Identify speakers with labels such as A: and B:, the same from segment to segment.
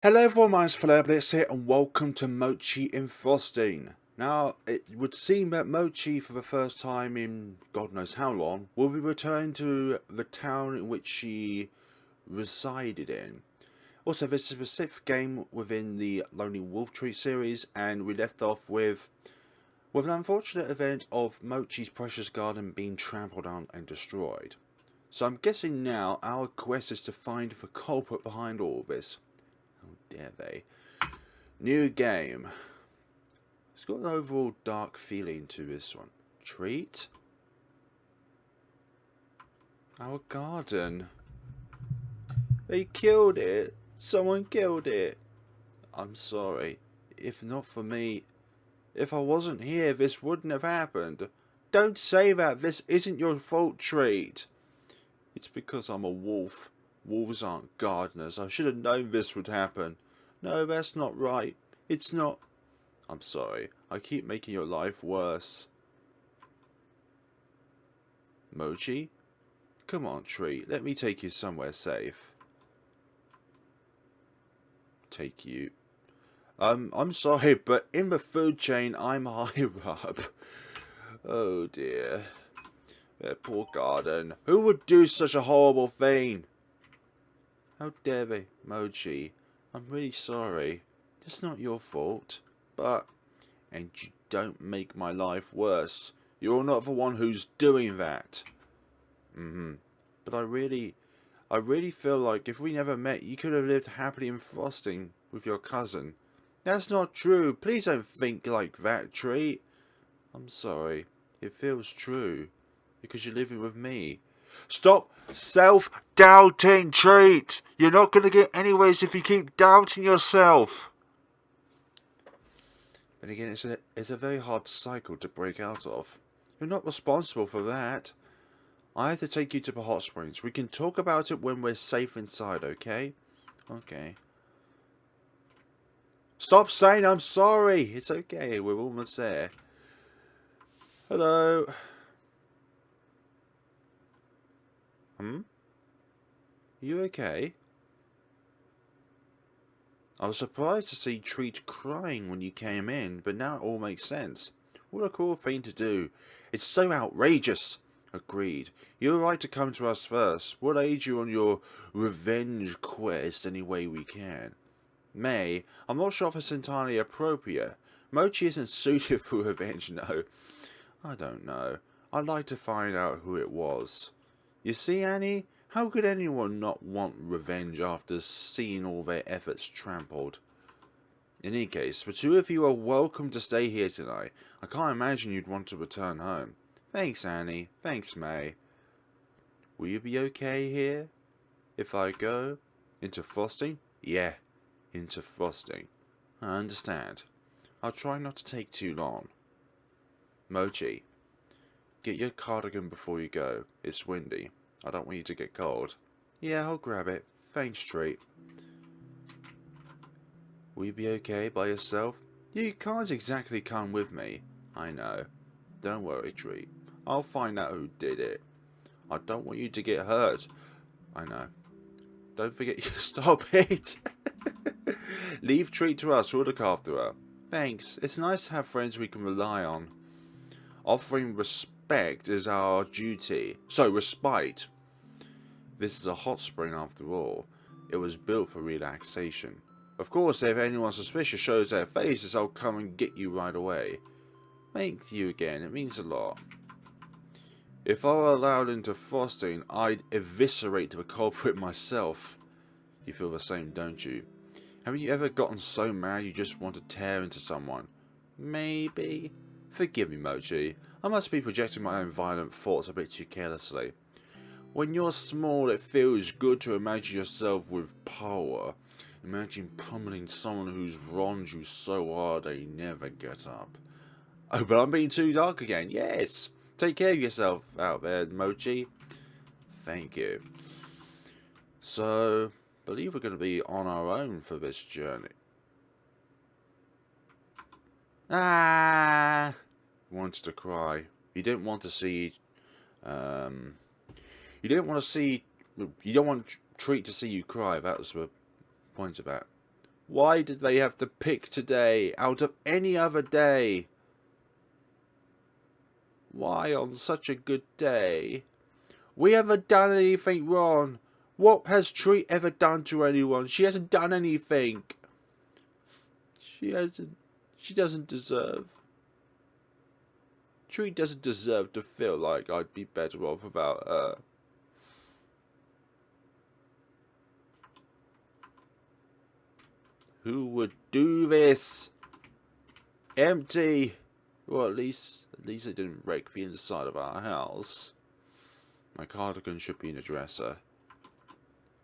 A: Hello everyone, my name's FlareBlitzed here and welcome to Mochi in Frosting. Now, it would seem that Mochi, for the first time in God knows how long, will be returning to the town in which she resided in. Also, this is a specific game within the Lonely Wolf Tree series, and we left off with an unfortunate event of Mochi's precious garden being trampled on and destroyed. So I'm guessing now our quest is to find the culprit behind all this. How dare they? New game. It's got an overall dark feeling to this one. Treat? Our garden. They killed it. Someone killed it. I'm sorry. If not for me, if I wasn't here, this wouldn't have happened. Don't say that. This isn't your fault, Treat. It's because I'm a wolf. Wolves aren't gardeners. I should have known this would happen. No, that's not right. It's not. I'm sorry. I keep making your life worse. Mochi? Come on, Tree. Let me take you somewhere safe. Take you. I'm sorry, but in the food chain, I'm higher up. Oh dear. Their poor garden. Who would do such a horrible thing? How dare they, Mochi? I'm really sorry. It's not your fault. But... And you don't make my life worse. You're not the one who's doing that. But I really feel like if we never met, you could have lived happily in Frosting with your cousin. That's not true. Please don't think like that, Treat. I'm sorry. It feels true. Because you're living with me. Stop self-doubting, Treat. You're not going to get anywhere if you keep doubting yourself. But again, it's a very hard cycle to break out of. You're not responsible for that. I have to take you to the hot springs. We can talk about it when we're safe inside, okay? Okay. Stop saying I'm sorry. It's okay. We're almost there. Hello. You okay? I was surprised to see Treat crying when you came in, but now it all makes sense. What a cool thing to do. It's so outrageous. Agreed. You were right to come to us first. We'll aid you on your revenge quest any way we can. May, I'm not sure if it's entirely appropriate. Mochi isn't suited for revenge, no. I don't know. I'd like to find out who it was. You see, Annie? How could anyone not want revenge after seeing all their efforts trampled? In any case, the two of you are welcome to stay here tonight. I can't imagine you'd want to return home. Thanks, Annie. Thanks, May. Will you be okay here? If I go? Into Frosting? Yeah, into Frosting. I understand. I'll try not to take too long. Mochi, get your cardigan before you go. It's windy. I don't want you to get cold. Yeah, I'll grab it. Thanks, Treat. Will you be okay by yourself? You can't exactly come with me. I know. Don't worry, Treat. I'll find out who did it. I don't want you to get hurt. I know. Don't forget you stop it. Leave Treat to us. We'll look after her. Thanks. It's nice to have friends we can rely on. Offering respect is our duty. So, respite. This is a hot spring after all. It was built for relaxation. Of course, if anyone suspicious shows their faces, I'll come and get you right away. Thank you again. It means a lot. If I were allowed into Frosting, I'd eviscerate the culprit myself. You feel the same, don't you? Haven't you ever gotten so mad you just want to tear into someone? Maybe. Forgive me, Mochi. I must be projecting my own violent thoughts a bit too carelessly. When you're small, it feels good to imagine yourself with power. Imagine pummeling someone who's wronged you so hard they never get up. Oh, but I'm being too dark again. Yes. Take care of yourself out there, Mochi. Thank you. So, I believe we're going to be on our own for this journey. Ah! Wants to cry. He didn't want to see. You didn't want to see. You don't want Treat to see you cry. That was the point of that. Why did they have to pick today out of any other day? Why on such a good day? We haven't done anything wrong. What has Tree ever done to anyone? She hasn't done anything. She doesn't deserve. Tree doesn't deserve to feel like I'd be better off without her. Who would do this? Empty. Well, at least they didn't wreck the inside of our house. My cardigan should be in the dresser.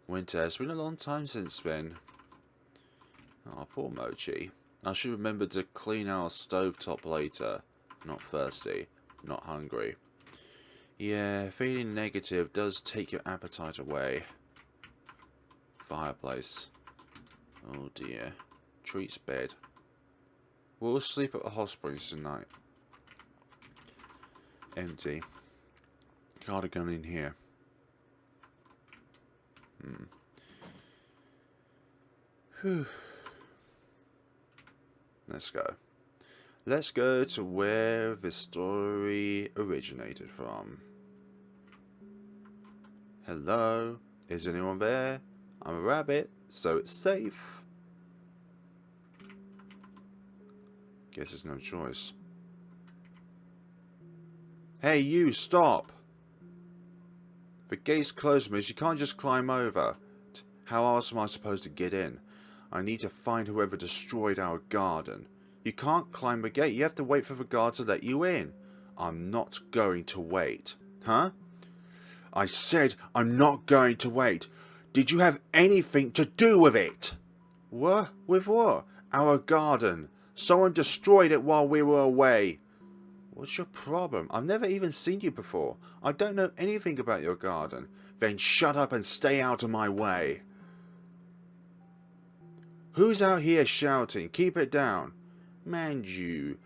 A: Winter, it's been a long time since then. Oh, poor Mochi. I should remember to clean our stovetop later. Not thirsty, not hungry. Yeah, feeling negative does take your appetite away. Fireplace. Oh dear. Treat's bed. We'll sleep at the hot springs tonight. Empty. Cardigan in here. Whew. Let's go. Let's go to where this story originated from. Hello? Is anyone there? I'm a rabbit, so it's safe. Guess there's no choice. Hey, you, stop! The gate's closed, miss. You can't just climb over. How else am I supposed to get in? I need to find whoever destroyed our garden. You can't climb the gate. You have to wait for the guard to let you in. I'm not going to wait. Huh? I said I'm not going to wait. Did you have anything to do with it? What? With what? Our garden. Someone destroyed it while we were away. What's your problem? I've never even seen you before. I don't know anything about your garden. Then shut up and stay out of my way. Who's out here shouting? Keep it down. Man, you.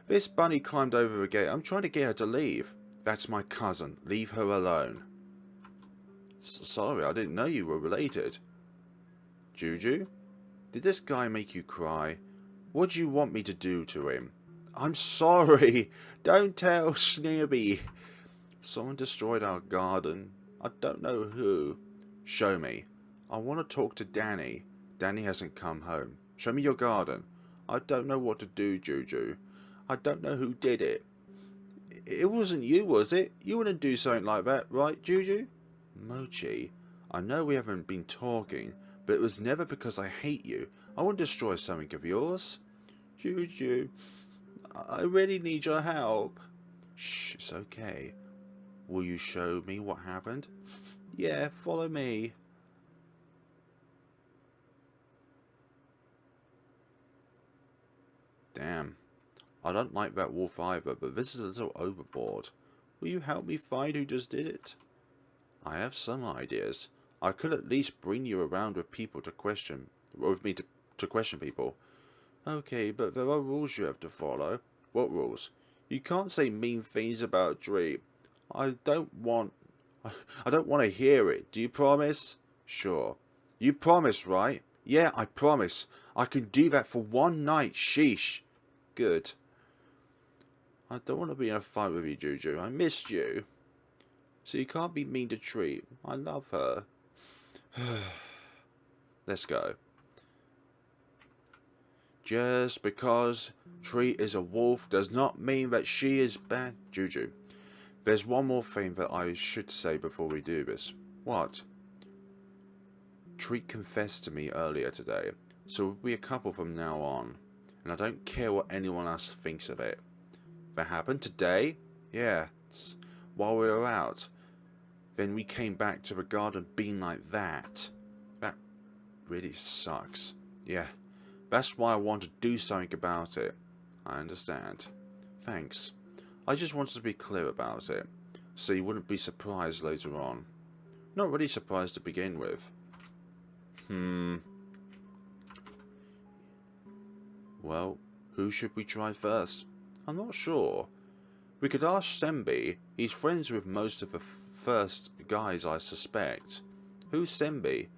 A: This bunny climbed over the gate. I'm trying to get her to leave. That's my cousin. Leave her alone. Sorry, I didn't know you were related. Juju? Did this guy make you cry? What do you want me to do to him? I'm sorry. Don't tell Snoopy. Someone destroyed our garden. I don't know who. Show me. I want to talk to Danny. Danny hasn't come home. Show me your garden. I don't know what to do, Juju. I don't know who did it. It wasn't you, was it? You wouldn't do something like that, right, Juju? Mochi, I know we haven't been talking, but it was never because I hate you. I wouldn't destroy something of yours. Juju, I really need your help. Shh, it's okay. Will you show me what happened? Yeah, follow me. Damn. I don't like that wolf either, but this is a little overboard. Will you help me find who just did it? I have some ideas. I could at least bring you around with people to question, with me to question people. Okay, but there are rules you have to follow. What rules? You can't say mean things about Dree. I don't want to hear it. Do you promise? Sure. You promise, right? Yeah, I promise. I can do that for one night. Sheesh. Good. I don't want to be in a fight with you, Juju. I missed you. So you can't be mean to Tree. I love her. Let's go. Just because Tree is a wolf does not mean that she is bad. Juju, there's one more thing that I should say before we do this. What? Tree confessed to me earlier today, so we'll be a couple from now on. And I don't care what anyone else thinks of it. That happened today? Yeah, while we were out. Then we came back to the garden being like that. That really sucks. Yeah, that's why I want to do something about it. I understand. Thanks. I just wanted to be clear about it, so you wouldn't be surprised later on. Not really surprised to begin with. Well, who should we try first? I'm not sure. We could ask Sembi. He's friends with most of the first guys, I suspect. Who's Sembi?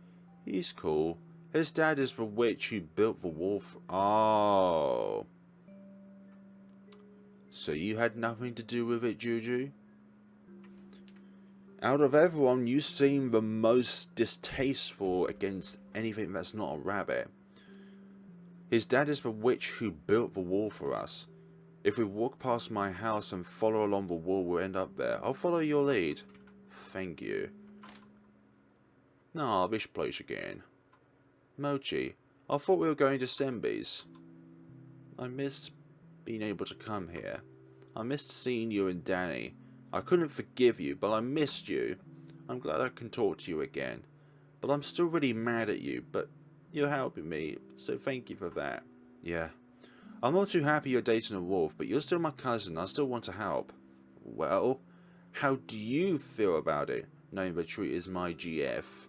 A: He's cool. His dad is the witch who built the wall. Oh. So you had nothing to do with it, Juju? Out of everyone, you seem the most distasteful against anything that's not a rabbit. His dad is the witch who built the wall for us. If we walk past my house and follow along the wall, we'll end up there. I'll follow your lead. Thank you. Ah, this place again. Mochi, I thought we were going to Sembi's. I missed being able to come here. I missed seeing you and Danny. I couldn't forgive you, but I missed you. I'm glad I can talk to you again. But I'm still really mad at you, but you're helping me, so thank you for that. Yeah. I'm not too happy you're dating a wolf, but you're still my cousin. I still want to help. Well, how do you feel about it, knowing the tree is my GF?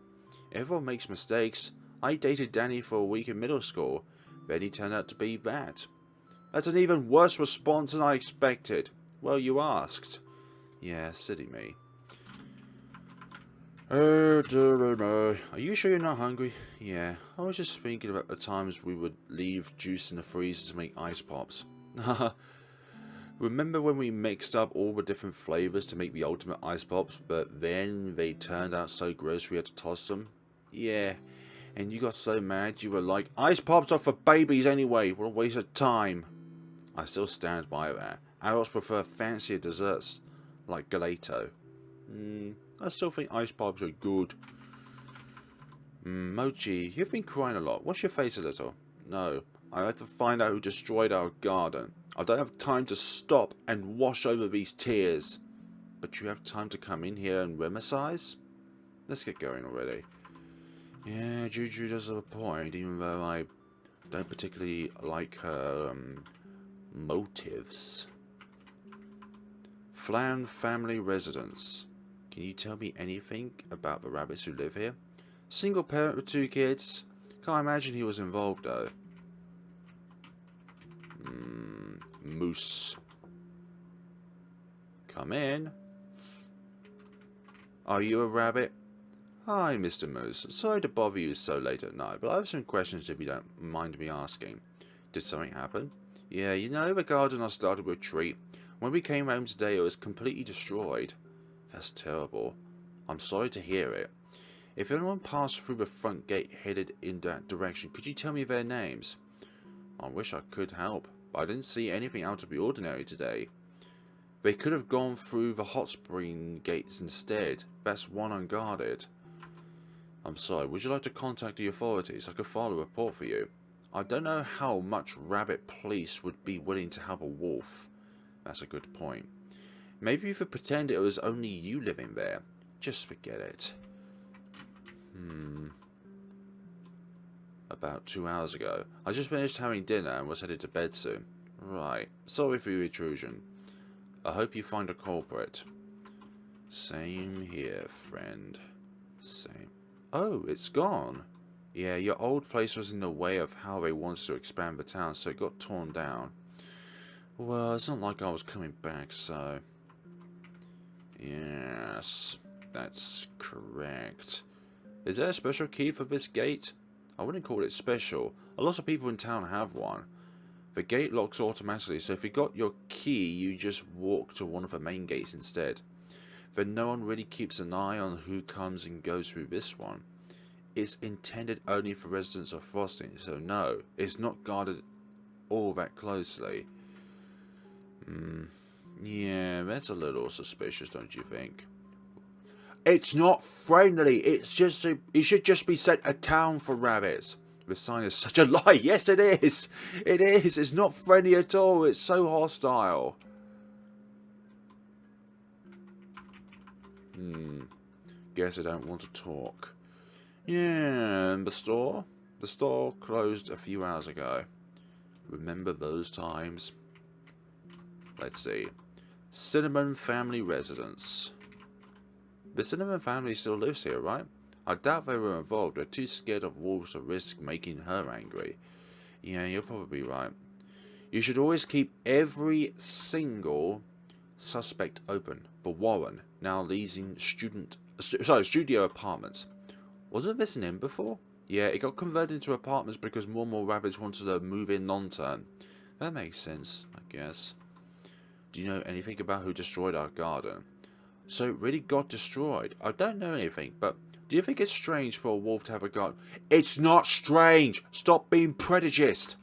A: Everyone makes mistakes. I dated Danny for a week in middle school, then he turned out to be bad. That's an even worse response than I expected. Well, you asked. Yeah, silly me. Oh, dear me. Are you sure you're not hungry? Yeah, I was just thinking about the times we would leave juice in the freezer to make ice pops. Remember when we mixed up all the different flavors to make the ultimate ice pops, but then they turned out so gross we had to toss them? Yeah, and you got so mad you were like, ice pops are for babies anyway, what a waste of time. I still stand by that. Adults prefer fancier desserts like gelato. I still think ice pops are good. Mochi, you've been crying a lot. Wash your face a little. No, I have to find out who destroyed our garden. I don't have time to stop and wash over these tears. But you have time to come in here and reminisce? Let's get going already. Yeah, Juju does have a point, even though I don't particularly like her motives. Flan family residence. Can you tell me anything about the rabbits who live here? Single parent with 2 kids. Can't imagine he was involved though. Moose. Come in. Are you a rabbit? Hi, Mr. Moose. Sorry to bother you so late at night, but I have some questions if you don't mind me asking. Did something happen? Yeah, you know the garden I started with a treat. When we came home today, it was completely destroyed. That's terrible. I'm sorry to hear it. If anyone passed through the front gate headed in that direction, could you tell me their names? I wish I could help, but I didn't see anything out of the ordinary today. They could have gone through the hot spring gates instead. That's one unguarded. I'm sorry, would you like to contact the authorities? I could file a report for you. I don't know how much rabbit police would be willing to help a wolf. That's a good point. Maybe you could pretend it was only you living there. Just forget it. About 2 hours ago. I just finished having dinner and was headed to bed soon. Right. Sorry for your intrusion. I hope you find a culprit. Same here, friend. Same. Oh, it's gone. Yeah, your old place was in the way of how they wanted to expand the town, so it got torn down. Well, it's not like I was coming back, so... Yes, that's correct. Is there a special key for this gate? I wouldn't call it special. A lot of people in town have one. The gate locks automatically, so if you got your key, you just walk to one of the main gates instead. Then no one really keeps an eye on who comes and goes through this one. It's intended only for residents of Frosting, so no, it's not guarded all that closely. Yeah, that's a little suspicious, don't you think? It's not friendly. It should just be set a town for rabbits. The sign is such a lie. Yes, it is. It is. It's not friendly at all. It's so hostile. Guess I don't want to talk. Yeah, and the store? The store closed a few hours ago. Remember those times? Let's see. Cinnamon family residence. The Cinnamon family still lives here, right? I doubt they were involved. They're too scared of wolves to risk making her angry. Yeah, you're probably right. You should always keep every single suspect open. For Warren, now leasing studio apartments. Wasn't this an inn before? Yeah, it got converted into apartments because more and more rabbits wanted to move in long-term. That makes sense, I guess. Do you know anything about who destroyed our garden? So it really got destroyed? I don't know anything, but do you think it's strange for a wolf to have a garden? It's not strange! Stop being prejudiced!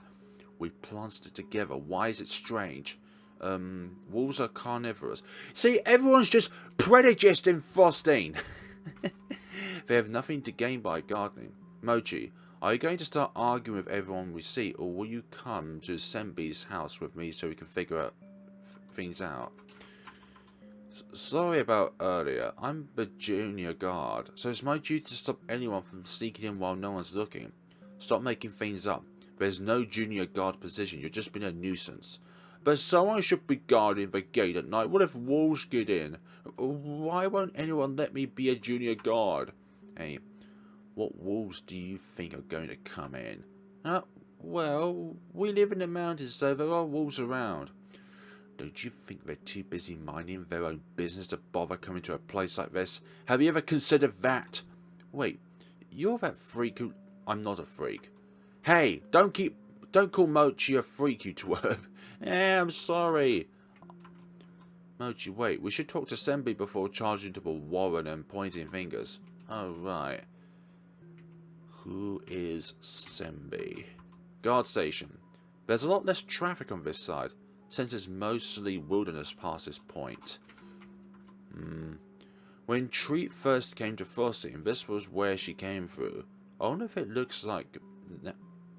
A: We planted it together. Why is it strange? Wolves are carnivorous. See, everyone's just prejudiced in Frosting. They have nothing to gain by gardening. Mochi, are you going to start arguing with everyone we see, or will you come to Senbi's house with me so we can figure things out? Sorry about earlier. I'm the junior guard, so it's my duty to stop anyone from sneaking in while no one's looking. Stop making things up. There's no junior guard position. You're just being a nuisance. But someone should be guarding the gate at night. What if wolves get in? Why won't anyone let me be a junior guard? Hey, what wolves do you think are going to come in? Well, we live in the mountains, so there are wolves around. Don't you think they're too busy minding their own business to bother coming to a place like this? Have you ever considered that? Wait, you're that freak who... I'm not a freak. Hey, don't call Mochi a freak, you twerp. I'm sorry. Mochi, wait, we should talk to Senbi before charging to a warrant and pointing fingers. Oh, right. Who is Senbi? Guard station. There's a lot less traffic on this side, since it's mostly wilderness past this point. When Treat first came to Frosting, this was where she came through. I wonder if it looks like...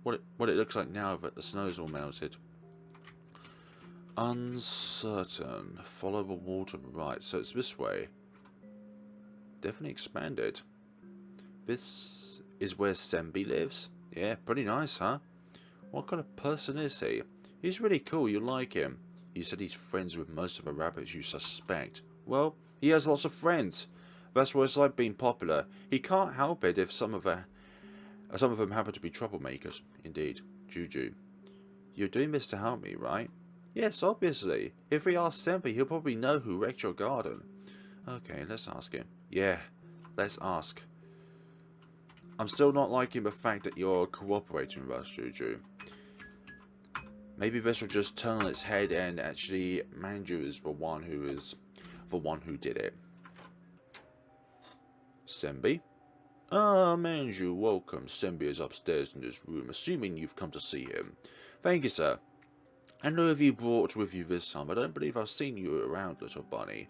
A: what it looks like now that the snow's all melted. Uncertain. Follow the wall to the right. So it's this way. Definitely expanded. This is where Senbi lives. Yeah, pretty nice, huh? What kind of person is he? He's really cool. You like him. You said he's friends with most of the rabbits you suspect. Well, he has lots of friends. That's what it's like being popular. He can't help it if some of them happen to be troublemakers. Indeed. Juju. You're doing this to help me, right? Yes, obviously. If we ask Senbi, he'll probably know who wrecked your garden. Okay, let's ask him. Yeah, let's ask. I'm still not liking the fact that you're cooperating with us, Juju. Maybe this will just turn on its head and actually Manju is the one who did it. Senbi? Ah, Manju, welcome. Senbi is upstairs in this room, assuming you've come to see him. Thank you, sir. I know if you brought with you this time, I don't believe I've seen you around, little bunny.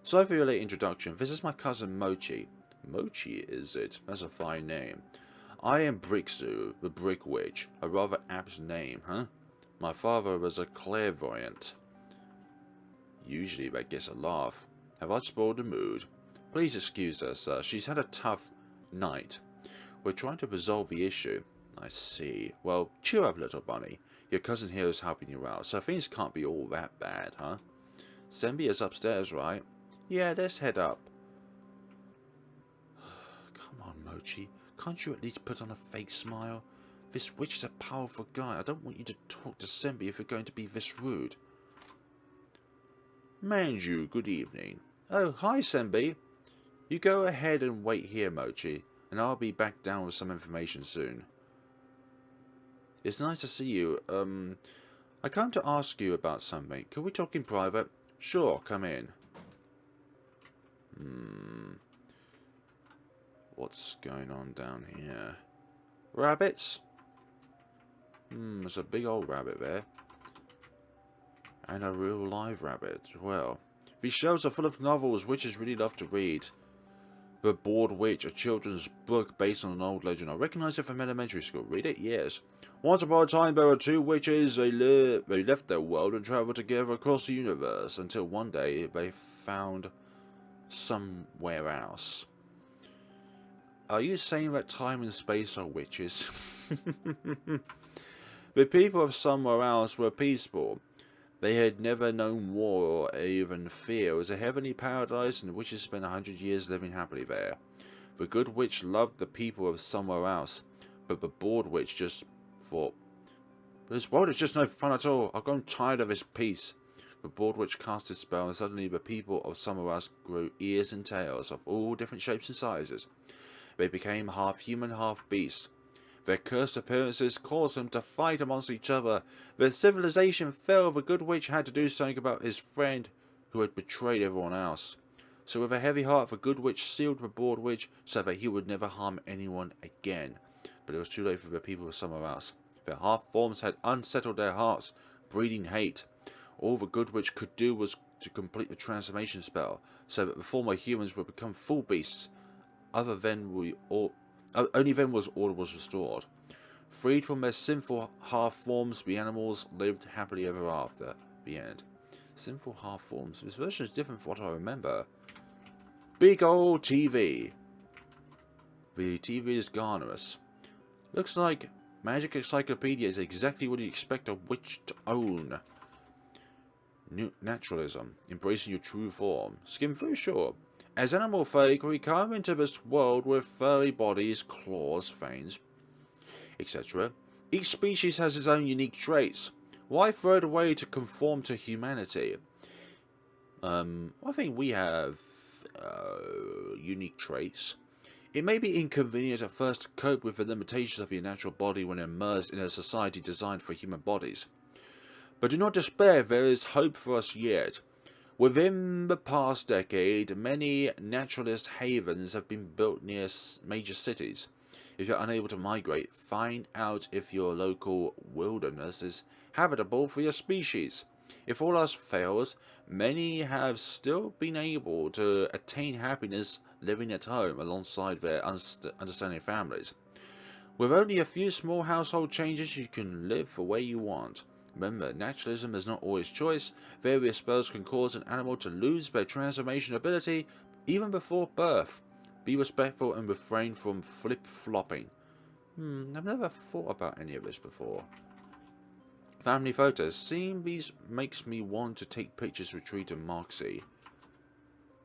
A: Sorry for your late introduction. This is my cousin Mochi. Mochi, is it? That's a fine name. I am Brixu, the Brick Witch. A rather apt name, huh? My father was a clairvoyant. Usually that gets a laugh. Have I spoiled the mood? Please excuse her, sir. She's had a tough night. We're trying to resolve the issue. I see. Well, cheer up, little bunny. Your cousin here is helping you out, so things can't be all that bad, huh? Senbi is upstairs, right? Yeah, let's head up. Come on, Mochi. Can't you at least put on a fake smile? This witch is a powerful guy. I don't want you to talk to Senbi if you're going to be this rude. Manju, good evening. Oh, hi, Senbi. You go ahead and wait here, Mochi, and I'll be back down with some information soon. It's nice to see you. I come to ask you about something. Can we talk in private? Sure, come in. What's going on down here? Rabbits? There's a big old rabbit there. And a real live rabbit as well. These shelves are full of novels witches really love to read. The Bored Witch, a children's book based on an old legend. I recognize it from elementary school. Read it? Yes. Once upon a time there were two witches. They left their world and travelled together across the universe until one day they found somewhere else. Are you saying that time and space are witches? The people of somewhere else were peaceful. They had never known war or even fear. It was a heavenly paradise, and the witches spent 100 years living happily there. The good witch loved the people of somewhere else, but the bored witch just thought, this world is just no fun at all. I've grown tired of this peace. The bored witch cast his spell, and suddenly the people of somewhere else grew ears and tails of all different shapes and sizes. They became half human, half beast. Their cursed appearances caused them to fight amongst each other. Their civilization fell. The good witch had to do something about his friend who had betrayed everyone else. So with a heavy heart, the good witch sealed the bored witch so that he would never harm anyone again. But it was too late for the people of somewhere else. Their half-forms had unsettled their hearts, breeding hate. All the good witch could do was to complete the transformation spell, so that the former humans would become full beasts. Only then was order was restored. Freed from their sinful half-forms, the animals lived happily ever after. The end. Sinful half-forms. This version is different from what I remember. Big old TV. The TV is garnerous. Looks like Magic Encyclopedia is exactly what you expect a witch to own. Naturalism. Embracing your true form. Skim through, sure. As animal folk, we come into this world with furry bodies, claws, fangs, etc. Each species has its own unique traits. Why throw it away to conform to humanity? I think we have unique traits. It may be inconvenient at first to cope with the limitations of your natural body when immersed in a society designed for human bodies. But do not despair, there is hope for us yet. Within the past decade, many naturalist havens have been built near major cities. If you're unable to migrate, find out if your local wilderness is habitable for your species. If all else fails, many have still been able to attain happiness living at home alongside their understanding families. With only a few small household changes, you can live the way you want. Remember, naturalism is not always choice. Various spells can cause an animal to lose their transformation ability even before birth. Be respectful and refrain from flip-flopping. I've never thought about any of this before. Family photos. Seeing these makes me want to take pictures with Treat and Moxie.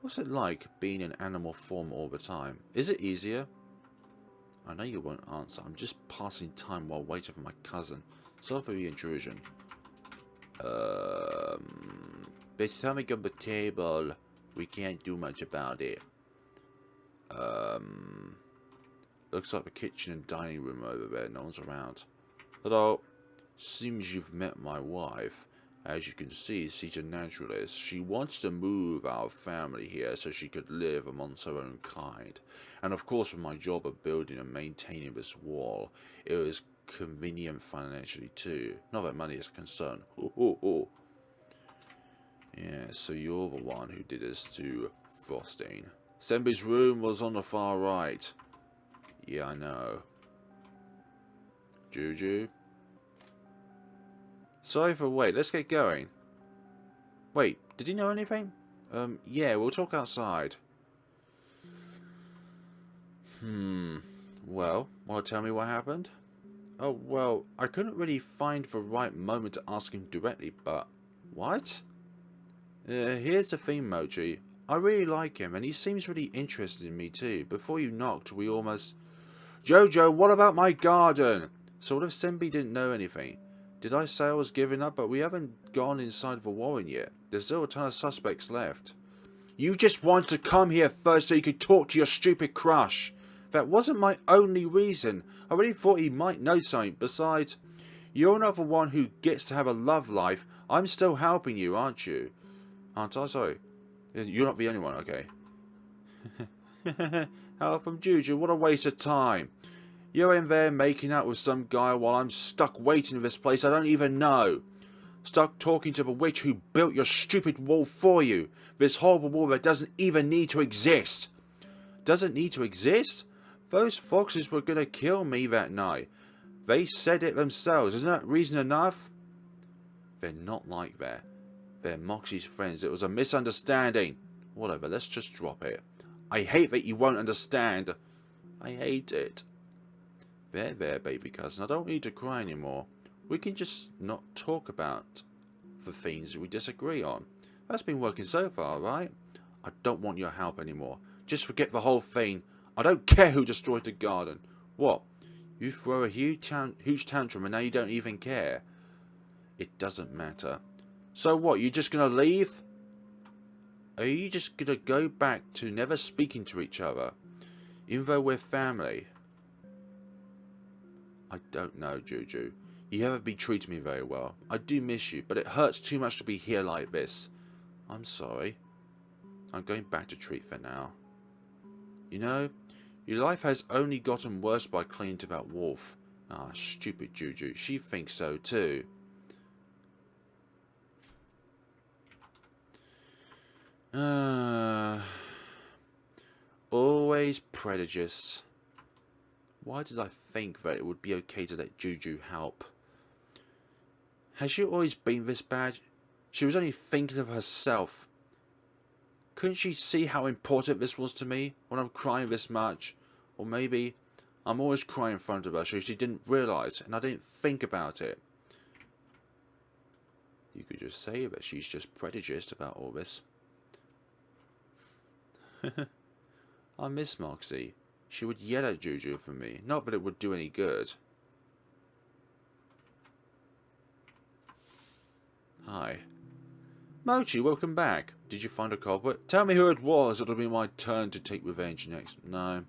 A: What's it like being in animal form all the time? Is it easier? I know you won't answer. I'm just passing time while waiting for my cousin. Sorry for the intrusion. There's something on the table. We can't do much about it. Looks like the kitchen and dining room over there. No one's around. Hello. Seems you've met my wife. As you can see, she's a naturalist. She wants to move our family here so she could live amongst her own kind. And of course, with my job of building and maintaining this wall, it was convenient financially too. Not that money is concerned. Yeah, so you're the one who did this to Frosting. Sembi's room was on the far right. Yeah, I know. Juju? Sorry for wait, let's get going. Wait, did he know anything? Yeah, we'll talk outside. Well, wanna tell me what happened? Oh, well, I couldn't really find the right moment to ask him directly, but... What? Here's the thing, Mochi. I really like him, and he seems really interested in me too. Before you knocked, we almost... Jojo, what about my garden? Sort of Sembi didn't know anything. Did I say I was giving up? But we haven't gone inside the warren yet. There's still a ton of suspects left. You just wanted to come here first so you could talk to your stupid crush. That wasn't my only reason. I really thought he might know something. Besides, you're not the one who gets to have a love life. I'm still helping you, aren't you? Aren't I? Sorry. You're not the only one, okay. Help from Juju, what a waste of time. You're in there making out with some guy while I'm stuck waiting in this place I don't even know. Stuck talking to the witch who built your stupid wall for you. This horrible wall that doesn't even need to exist. Doesn't need to exist? Those foxes were gonna kill me that night. They said it themselves. Isn't that reason enough? They're not like that. They're Moxie's friends. It was a misunderstanding. Whatever, let's just drop it. I hate that you won't understand. I hate it. There, baby cousin. I don't need to cry anymore. We can just not talk about the things we disagree on. That's been working so far, right? I don't want your help anymore. Just forget the whole thing. I don't care who destroyed the garden. What? You throw a huge tantrum and now you don't even care. It doesn't matter. So what? You just gonna leave? Are you just gonna go back to never speaking to each other? Even though we're family. I don't know, Juju. You haven't been treating me very well. I do miss you, but it hurts too much to be here like this. I'm sorry. I'm going back to treat for now. You know, your life has only gotten worse by clinging to that wolf. Ah, stupid Juju. She thinks so too. Always prejudice. Why did I think that it would be okay to let Juju help? Has she always been this bad? She was only thinking of herself. Couldn't she see how important this was to me when I'm crying this much? Or maybe I'm always crying in front of her so she didn't realise and I didn't think about it. You could just say that she's just prejudiced about all this. I miss Moxie. She would yell at Juju for me. Not that it would do any good. Hi. Mochi, welcome back. Did you find a culprit? Tell me who it was. It'll be my turn to take revenge next. No.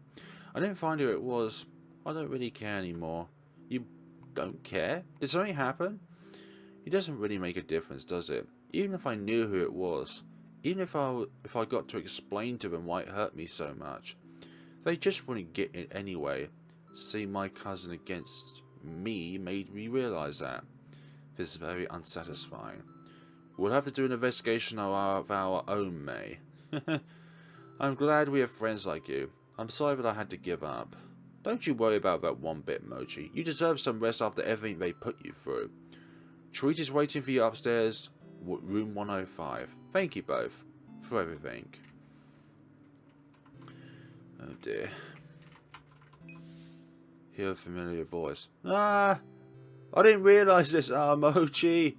A: I didn't find who it was. I don't really care anymore. You don't care? Did something happen? It doesn't really make a difference, does it? Even if I knew who it was. Even if I got to explain to them why it hurt me so much. They just wouldn't get it anyway. Seeing my cousin against me made me realise that. This is very unsatisfying. We'll have to do an investigation of our own, May. I'm glad we have friends like you. I'm sorry that I had to give up. Don't you worry about that one bit, Mochi. You deserve some rest after everything they put you through. Treat is waiting for you upstairs, room 105. Thank you both for everything. Oh dear. Hear a familiar voice. Ah! I didn't realise this, Mochi.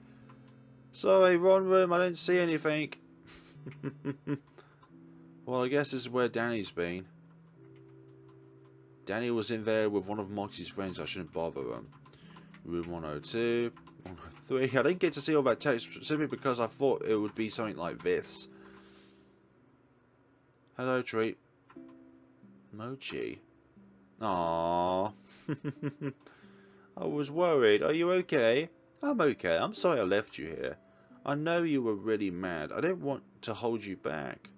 A: Sorry, wrong room, I didn't see anything. Well, I guess this is where Danny's been. Danny was in there with one of Moxie's friends, I shouldn't bother them. Room 102, 103. I didn't get to see all that text simply because I thought it would be something like this. Hello, Treat. Mochi. Aww. I was worried. Are you okay? I'm okay. I'm sorry I left you here. I know you were really mad. I didn't want to hold you back.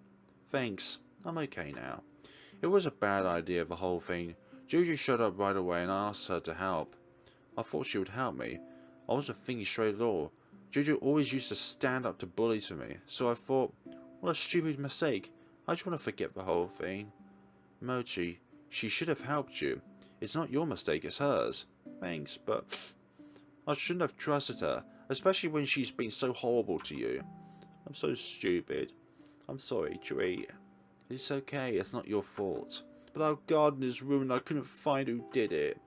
A: Thanks. I'm okay now. It was a bad idea, the whole thing. Juju showed up right away and I asked her to help. I thought she would help me. I wasn't thinking straight at all. Juju always used to stand up to bullies for me, so I thought, what a stupid mistake. I just want to forget the whole thing. Mochi, she should have helped you. It's not your mistake, it's hers. Thanks, but I shouldn't have trusted her, especially when she's been so horrible to you. I'm so stupid. I'm sorry, Treat. It's okay, it's not your fault. But our garden is ruined, I couldn't find who did it.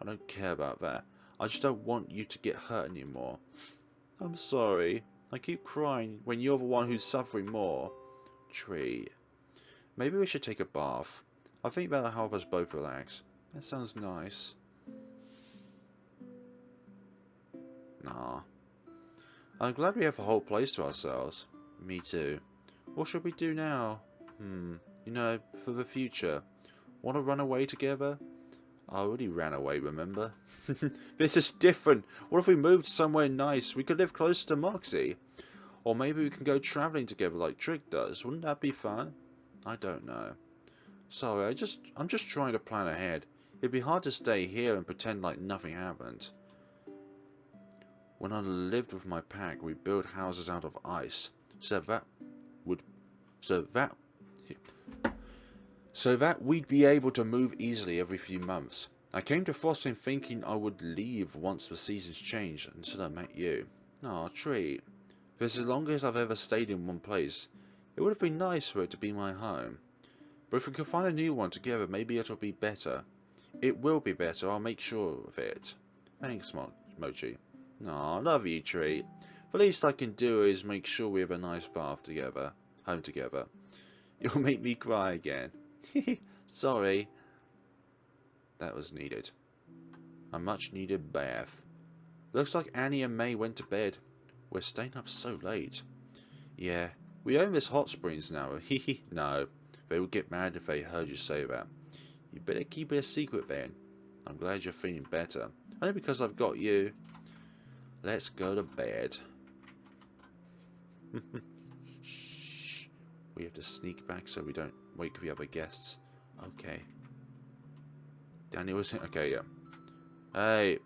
A: I don't care about that. I just don't want you to get hurt anymore. I'm sorry. I keep crying when you're the one who's suffering more. Treat. Maybe we should take a bath. I think that'll help us both relax. That sounds nice. Nah. I'm glad we have the whole place to ourselves. Me too. What should we do now? You know, for the future. Want to run away together? I already ran away, remember? This is different. What if we moved somewhere nice? We could live closer to Moxie. Or maybe we can go travelling together like Trick does. Wouldn't that be fun? I don't know. Sorry, I'm just trying to plan ahead. It'd be hard to stay here and pretend like nothing happened. When I lived with my pack, we built houses out of ice, so that we'd be able to move easily every few months. I came to Frosting thinking I would leave once the seasons changed until I met you. Aw, Treat. This is the longest I've ever stayed in one place. It would have been nice for it to be my home. But if we could find a new one together, maybe it'll be better. It will be better, I'll make sure of it. Thanks, Mochi. Aw, love you, Treat. The least I can do is make sure we have a nice bath together. Home together. You'll make me cry again. Sorry. That was needed. A much needed bath. Looks like Annie and May went to bed. We're staying up so late. Yeah, we own this hot springs now. No, they would get mad if they heard you say that. You better keep it a secret then. I'm glad you're feeling better. Only because I've got you. Let's go to bed. Shh. We have to sneak back so we don't wake the other guests. Okay. Daniel was in. Okay, yeah. Hey.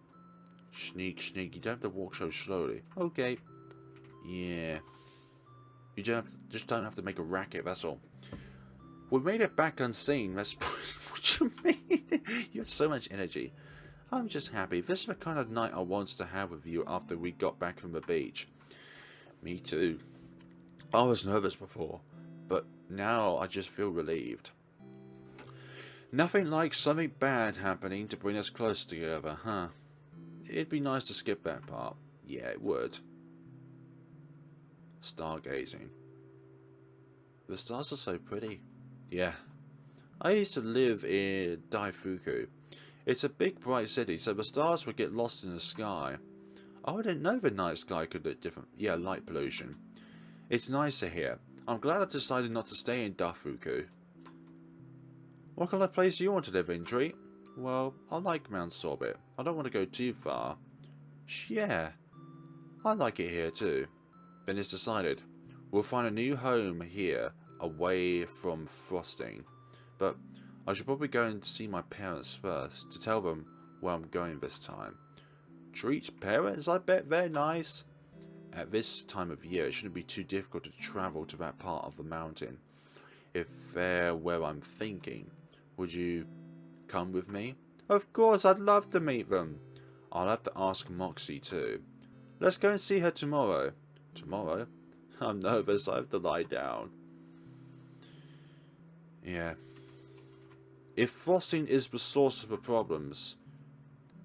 A: Sneak, sneak. You don't have to walk so slowly. Okay. Yeah. You just don't have to make a racket, that's all. We made it back unseen. That's what you mean. You have so much energy. I'm just happy. This is the kind of night I wanted to have with you after we got back from the beach. Me too. I was nervous before, but now I just feel relieved. Nothing like something bad happening to bring us close together, huh? It'd be nice to skip that part. Yeah, it would. Stargazing. The stars are so pretty. Yeah. I used to live in Daifuku. It's a big bright city, so the stars would get lost in the sky. Oh, I didn't know the night sky could look different. Yeah, light pollution. It's nicer here. I'm glad I decided not to stay in Daifuku. What kind of place do you want to live in, Tree? Well, I like Mount Sorbet. I don't want to go too far. Yeah, I like it here too. Then it's decided. We'll find a new home here, away from frosting. But I should probably go and see my parents first, to tell them where I'm going this time. Treat's parents? I bet they're nice. At this time of year, it shouldn't be too difficult to travel to that part of the mountain. If they're where I'm thinking, would you come with me? Of course, I'd love to meet them. I'll have to ask Mochi too. Let's go and see her tomorrow. Tomorrow? I'm nervous, I have to lie down. Yeah. If frosting is the source of the problems...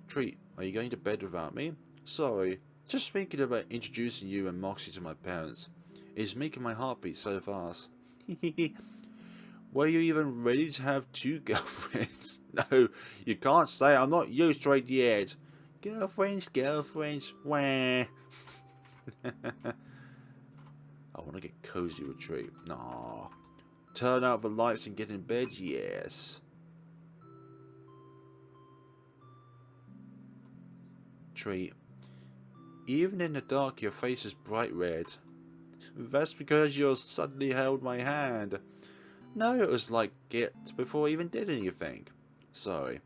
A: Treat, are you going to bed without me? Sorry, just thinking about introducing you and Mochi to my parents is making my heart beat so fast. Were you even ready to have two girlfriends? No, you can't say I'm not used to it yet. Girlfriends, girlfriends, wah. I want to get cozy with Treat. Nah. Turn out the lights and get in bed? Yes. Treat. Even in the dark, your face is bright red. That's because you suddenly held my hand. No, it was like it before I even did anything. Sorry.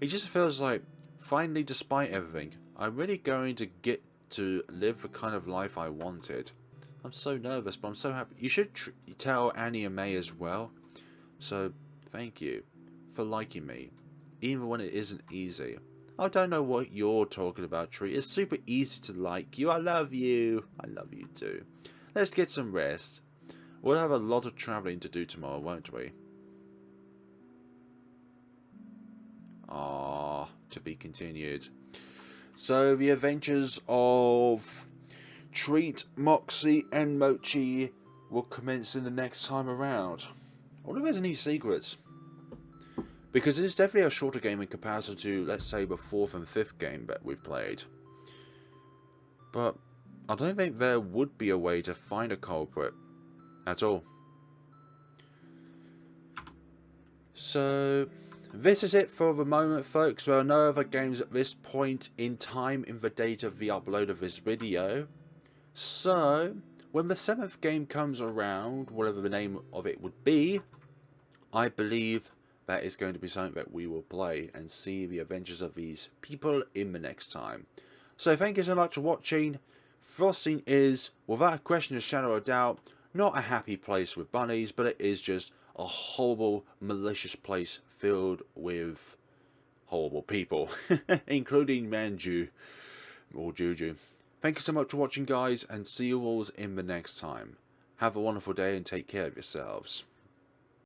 A: It just feels like, finally, despite everything, I'm really going to get to live the kind of life I wanted. I'm so nervous, but I'm so happy. You should tell Annie and May as well. So, thank you for liking me, even when it isn't easy. I don't know what you're talking about, Tree. It's super easy to like you. I love you. I love you too. Let's get some rest. We'll have a lot of travelling to do tomorrow, won't we? Ah, to be continued. So, the adventures of Treat, Mochi, and Mochi will commence in the next time around. I wonder if there's any secrets. Because it's definitely a shorter game in comparison to, let's say, the 4th and 5th game that we've played. But I don't think there would be a way to find a culprit at all. So, this is it for the moment, folks. There are no other games at this point in time in the date of the upload of this video. So, when the 7th game comes around, whatever the name of it would be, I believe that is going to be something that we will play and see the adventures of these people in the next time. So thank you so much for watching. Frosting is, without a question or shadow of doubt, not a happy place with bunnies, but it is just a horrible, malicious place filled with horrible people, including Manju or Juju. Thank you so much for watching, guys, and see you all in the next time. Have a wonderful day and take care of yourselves.